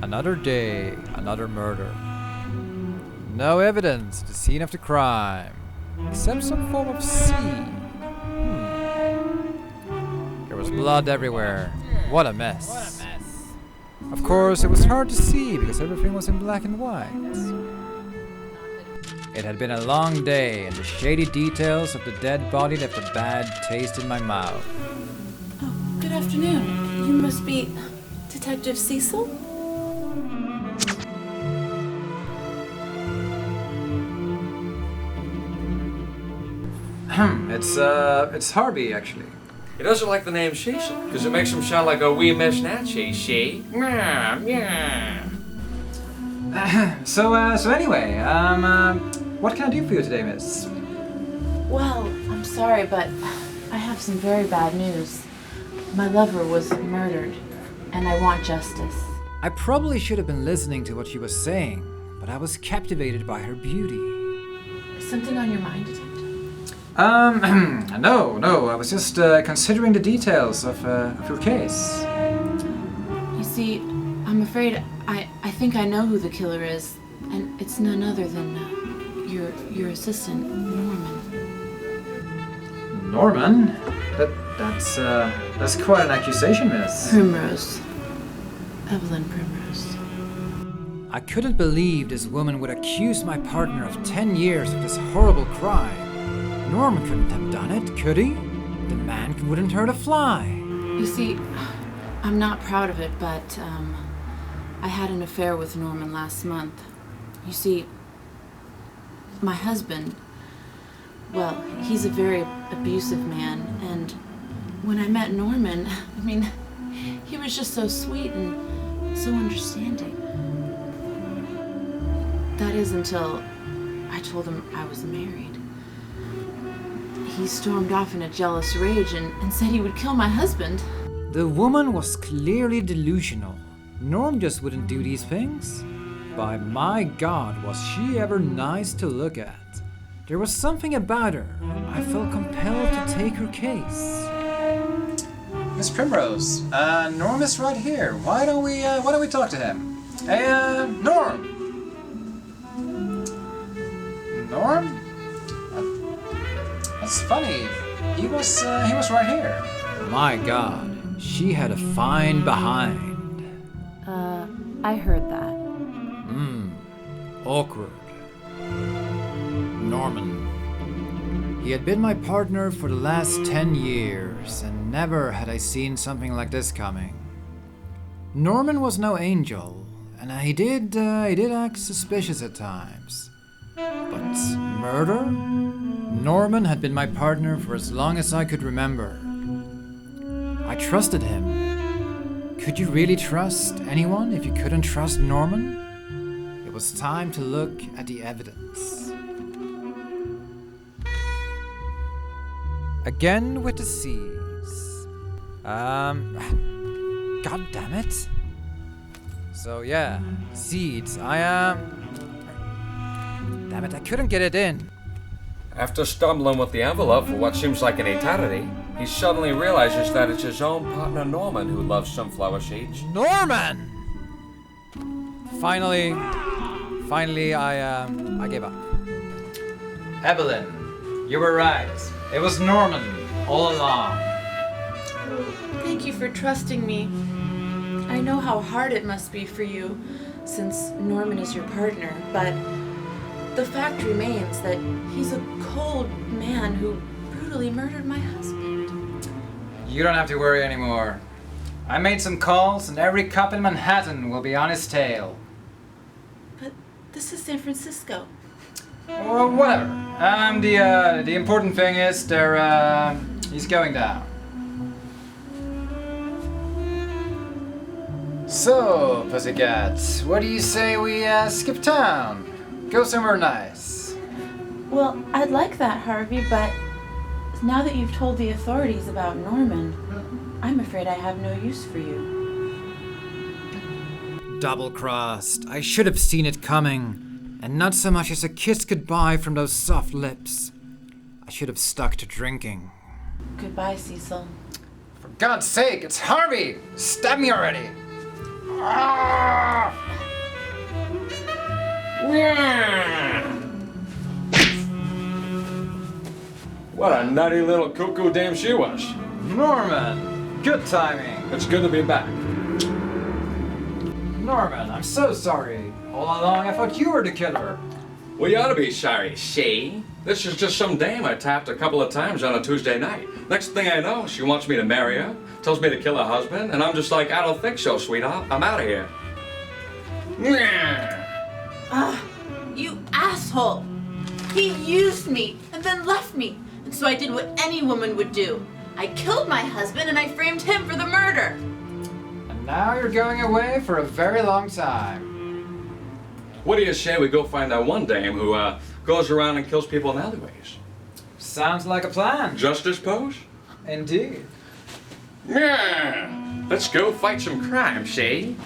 Another day, another murder. No evidence at the scene of the crime, except some form of seed. There was blood everywhere. What a mess. Of course, it was hard to see because everything was in black and white. It had been a long day, and the shady details of the dead body left a bad taste in my mouth. Oh, good afternoon. You must be Detective Cecil? It's Harvey, actually. He doesn't like the name Cecil, because it makes him sound like a wee misnatchy, see? Yeah, yeah. So anyway, what can I do for you today, miss? Well, I'm sorry, but I have some very bad news. My lover was murdered, and I want justice. I probably should have been listening to what she was saying, but I was captivated by her beauty. Is something on your mind, Detective? No, I was just considering the details of your case. You see, I'm afraid I think I know who the killer is, and it's none other than your assistant, Norman. Norman? That's quite an accusation, miss. Primrose. Evelyn Primrose. I couldn't believe this woman would accuse my partner of 10 years of this horrible crime. Norman couldn't have done it, could he? The man wouldn't hurt a fly. You see, I'm not proud of it, but I had an affair with Norman last month. You see, my husband, well, he's a very abusive man, and when I met Norman, I mean, he was just so sweet and so understanding. That is until I told him I was married. He stormed off in a jealous rage and said he would kill my husband. The woman was clearly delusional. Norm just wouldn't do these things. By my God, was she ever nice to look at. There was something about her. I felt compelled to take her case. Miss Primrose, Norm is right here. Why don't we talk to him? Hey, Norm! Norm? That's funny. He was right here. My God, she had a fine behind. I heard that. Awkward. Norman. He had been my partner for the last 10 years, and never had I seen something like this coming. Norman was no angel, and he did act suspicious at times. But murder? Norman had been my partner for as long as I could remember. I trusted him. Could you really trust anyone if you couldn't trust Norman? It was time to look at the evidence. Again with the seeds. God damn it. So yeah, seeds. Damn it, I couldn't get it in. After stumbling with the envelope for what seems like an eternity, he suddenly realizes that it's his own partner Norman who loves sunflower seeds. Norman! Finally, I gave up. Evelyn, you were right. It was Norman all along. Thank you for trusting me. I know how hard it must be for you, since Norman is your partner, but the fact remains that he's a cold man who brutally murdered my husband. You don't have to worry anymore. I made some calls and every cop in Manhattan will be on his tail. But this is San Francisco. Or whatever. The important thing is he's going down. So, pussycat, what do you say we skip town? Go somewhere nice. Well, I'd like that, Harvey, but now that you've told the authorities about Norman, I'm afraid I have no use for you. Double-crossed. I should have seen it coming, and not so much as a kiss goodbye from those soft lips. I should have stuck to drinking. Goodbye, Cecil. For God's sake, it's Harvey! Stab me already! What a nutty little cuckoo dame she was. Norman, good timing. It's good to be back. Norman, I'm so sorry. All along I thought you were the killer. Well, you ought to be sorry, she. This is just some dame I tapped a couple of times on a Tuesday night. Next thing I know, she wants me to marry her, tells me to kill her husband, and I'm just like, I don't think so, sweetheart. I'm out of here. You asshole! He used me and then left me. And so I did what any woman would do. I killed my husband and I framed him for the murder. And now you're going away for a very long time. What do you say we go find that one dame who goes around and kills people in alleyways? Sounds like a plan. Justice pose? Indeed. Yeah. Let's go fight some crime, see?